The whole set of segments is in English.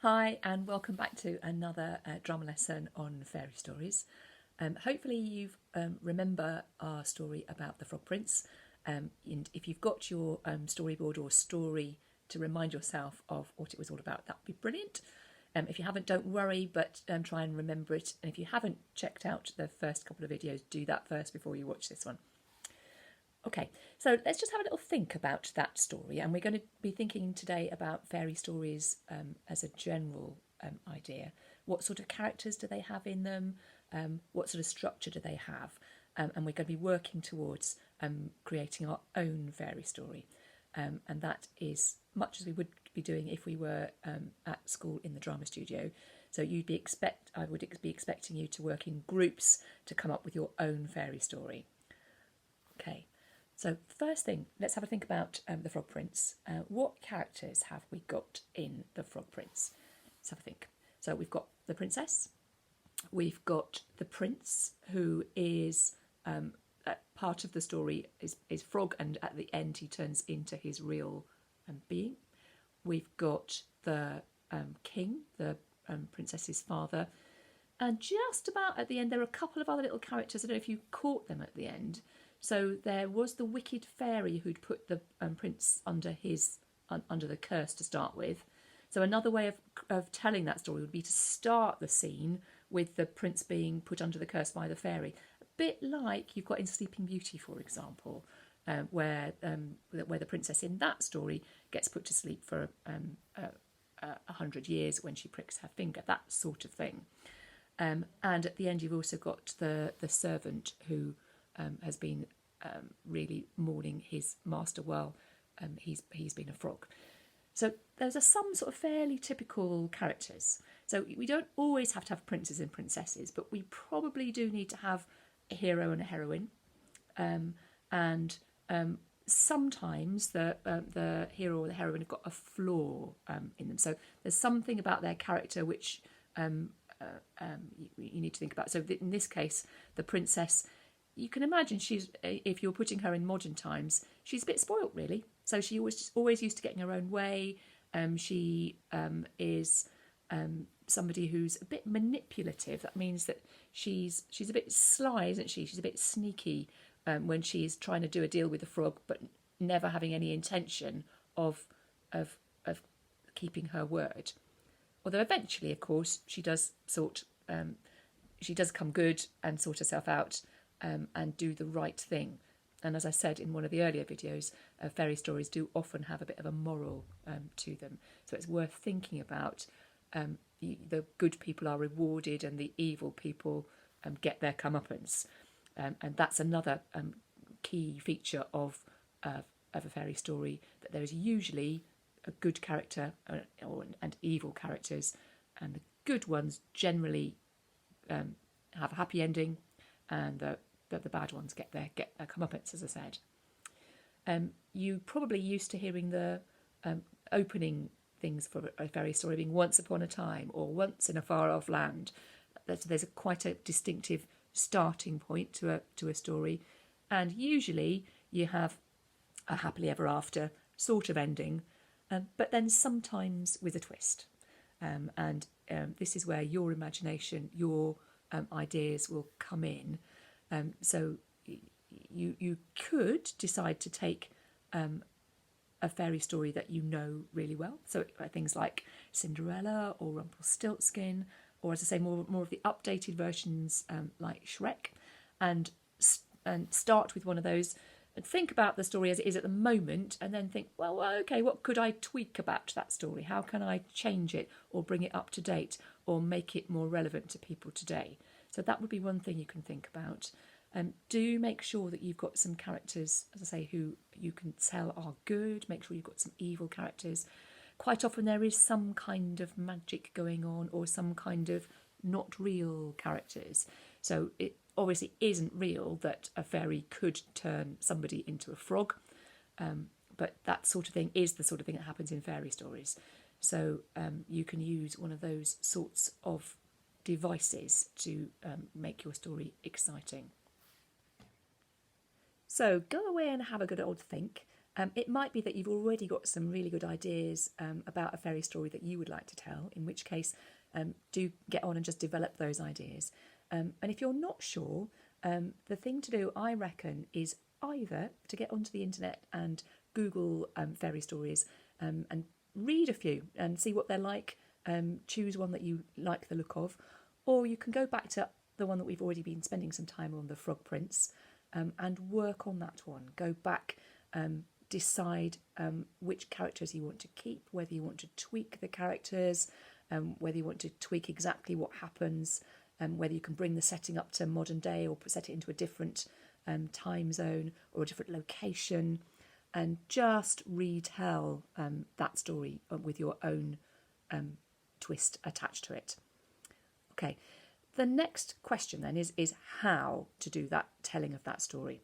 Hi and welcome back to another drama lesson on fairy stories. Hopefully you remember our story about the Frog Prince, and if you've got your storyboard or story to remind yourself of what it was all about, that would be brilliant. If you haven't, don't worry, but try and remember it. And if you haven't checked out the first couple of videos, do that first before you watch this one. Okay, so let's just have a little think about that story, and we're going to be thinking today about fairy stories as a general idea. What sort of characters do they have in them? What sort of structure do they have? And we're going to be working towards creating our own fairy story, and that is much as we would be doing if we were at school in the drama studio. So I would be expecting you to work in groups to come up with your own fairy story. Okay. So first thing, let's have a think about the Frog Prince. What characters have we got in the Frog Prince? Let's have a think. So we've got the princess, we've got the prince, who is part of the story is frog, and at the end he turns into his real being. We've got the king, the princess's father, and just about at the end there are a couple of other little characters. I don't know if you caught them at the end. So there was the wicked fairy who'd put the prince under the curse to start with. So another way of telling that story would be to start the scene with the prince being put under the curse by the fairy. A bit like you've got in Sleeping Beauty, for example, where the princess in that story gets put to sleep for 100 years when she pricks her finger, that sort of thing. And at the end you've also got the servant who has been really mourning his master while he's been a frog. So those are some sort of fairly typical characters. So we don't always have to have princes and princesses, but we probably do need to have a hero and a heroine. And sometimes the hero or the heroine have got a flaw in them. So there's something about their character which you need to think about. So in this case, the princess, you can imagine if you're putting her in modern times, she's a bit spoilt, really. So she was always used to getting her own way. She is somebody who's a bit manipulative. That means that she's a bit sly, isn't she? She's a bit sneaky when she's trying to do a deal with the frog, but never having any intention of keeping her word. Although eventually, of course, she does come good and sort herself out and do the right thing. And as I said in one of the earlier videos, fairy stories do often have a bit of a moral to them. So it's worth thinking about. The good people are rewarded and the evil people get their comeuppance. And that's another key feature of a fairy story, that there is usually a good character and evil characters, and the good ones generally have a happy ending, and the bad ones get their comeuppance, as I said. You probably used to hearing the opening things for a fairy story being once upon a time or once in a far off land. There's quite a distinctive starting point to a story, and usually you have a happily ever after sort of ending, but then sometimes with a twist. And this is where your imagination, your ideas will come in. So you could decide to take a fairy story that you know really well. So things like Cinderella or Rumpelstiltskin, or as I say, more of the updated versions like Shrek, and start with one of those and think about the story as it is at the moment, and then think, well, okay, what could I tweak about that story? How can I change it or bring it up to date or make it more relevant to people today? So that would be one thing you can think about. Do make sure that you've got some characters, as I say, who you can tell are good. Make sure you've got some evil characters. Quite often there is some kind of magic going on, or some kind of not real characters. So it obviously isn't real that a fairy could turn somebody into a frog, but that sort of thing is the sort of thing that happens in fairy stories. So you can use one of those sorts of devices to make your story exciting. So go away and have a good old think. It might be that you've already got some really good ideas about a fairy story that you would like to tell, in which case do get on and just develop those ideas. And if you're not sure, the thing to do, I reckon, is either to get onto the internet and Google fairy stories and read a few and see what they're like, choose one that you like the look of, or you can go back to the one that we've already been spending some time on, The Frog Prince, and work on that one. Go back, decide which characters you want to keep, whether you want to tweak the characters, whether you want to tweak exactly what happens, whether you can bring the setting up to modern day or set it into a different time zone or a different location, and just retell that story with your own twist attached to it. Okay, the next question then is how to do that telling of that story.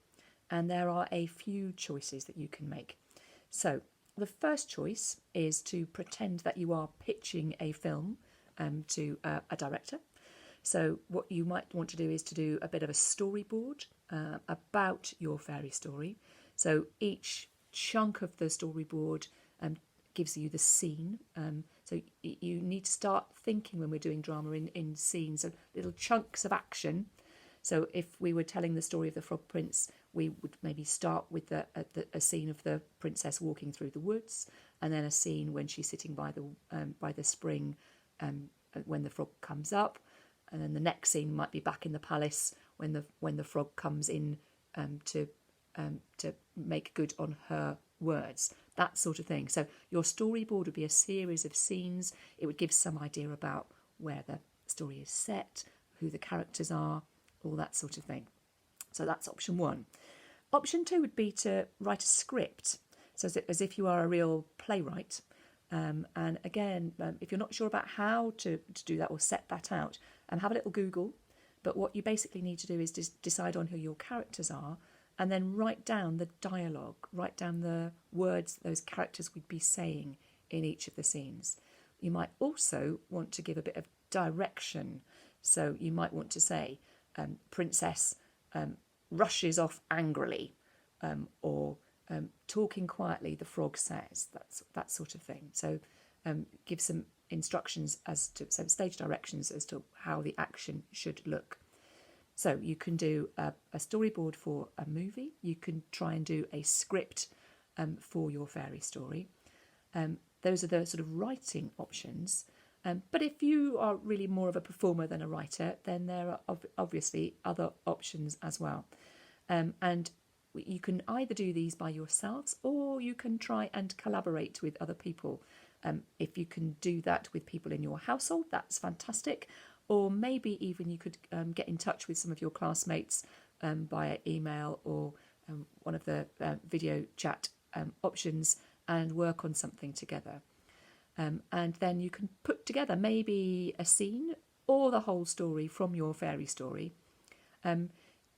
And there are a few choices that you can make. So the first choice is to pretend that you are pitching a film to a director. So what you might want to do is to do a bit of a storyboard about your fairy story. So each chunk of the storyboard gives you the scene. So you need to start thinking when we're doing drama in scenes, so little chunks of action. So if we were telling the story of the Frog Prince, we would maybe start with a scene of the princess walking through the woods, and then a scene when she's sitting by the spring when the frog comes up, and then the next scene might be back in the palace when the frog comes in to make good on her words, that sort of thing. So your storyboard would be a series of scenes. It would give some idea about where the story is set, who the characters are, all that sort of thing. So that's option one. Option two would be to write a script, so as if you are a real playwright. And again, if you're not sure about how to do that or set that out, have a little Google. But what you basically need to do is decide on who your characters are, and then write down the dialogue, write down the words those characters would be saying in each of the scenes. You might also want to give a bit of direction. So you might want to say, Princess rushes off angrily, or talking quietly, the frog says, that sort of thing. So give some instructions some stage directions as to how the action should look. So you can do a storyboard for a movie. You can try and do a script for your fairy story. Those are the sort of writing options. But if you are really more of a performer than a writer, then there are obviously other options as well. And you can either do these by yourselves, or you can try and collaborate with other people. If you can do that with people in your household, that's fantastic. Or maybe even you could get in touch with some of your classmates via email or one of the video chat options and work on something together. And then you can put together maybe a scene or the whole story from your fairy story.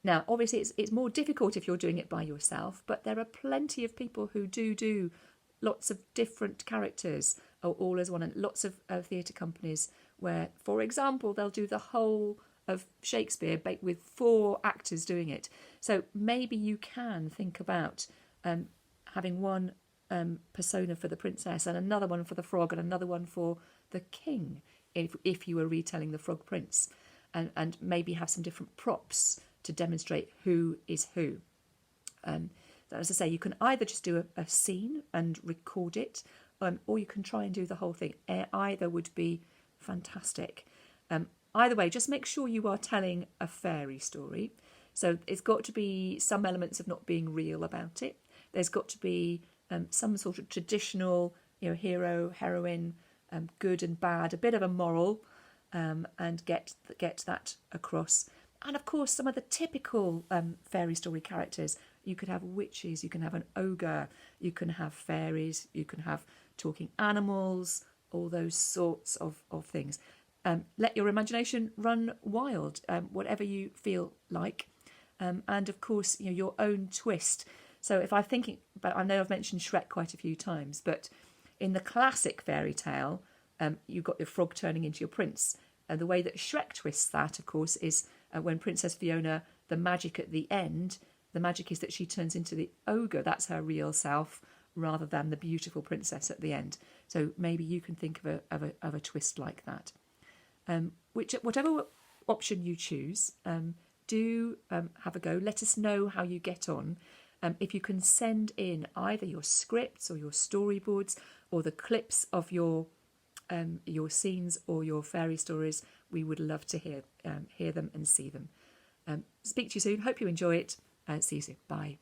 Now, obviously, it's more difficult if you're doing it by yourself, but there are plenty of people who do lots of different characters all as one, and lots of theatre companies where, for example, they'll do the whole of Shakespeare with 4 actors doing it. So maybe you can think about having one persona for the princess and another one for the frog and another one for the king if you were retelling the Frog Prince, and maybe have some different props to demonstrate who is who. As I say, you can either just do a scene and record it, or you can try and do the whole thing. Either would be fantastic. Either way, just make sure you are telling a fairy story. So it's got to be some elements of not being real about it. There's got to be some sort of traditional, hero, heroine, good and bad, a bit of a moral, and get that across. And of course, some of the typical fairy story characters. You could have witches, you can have an ogre, you can have fairies, you can have talking animals, all those sorts of things. Let your imagination run wild, whatever you feel like. And of course, your own twist. So if I'm thinking about, I know I've mentioned Shrek quite a few times, but in the classic fairy tale, you've got your frog turning into your prince. And the way that Shrek twists that, of course, is when Princess Fiona, the magic at the end, The magic is that she turns into the ogre. That's her real self, rather than the beautiful princess at the end. So maybe you can think of a twist like that. Whatever option you choose, do have a go. Let us know how you get on. If you can send in either your scripts or your storyboards or the clips of your scenes or your fairy stories, we would love to hear them and see them. Speak to you soon. Hope you enjoy it. See you soon. Bye.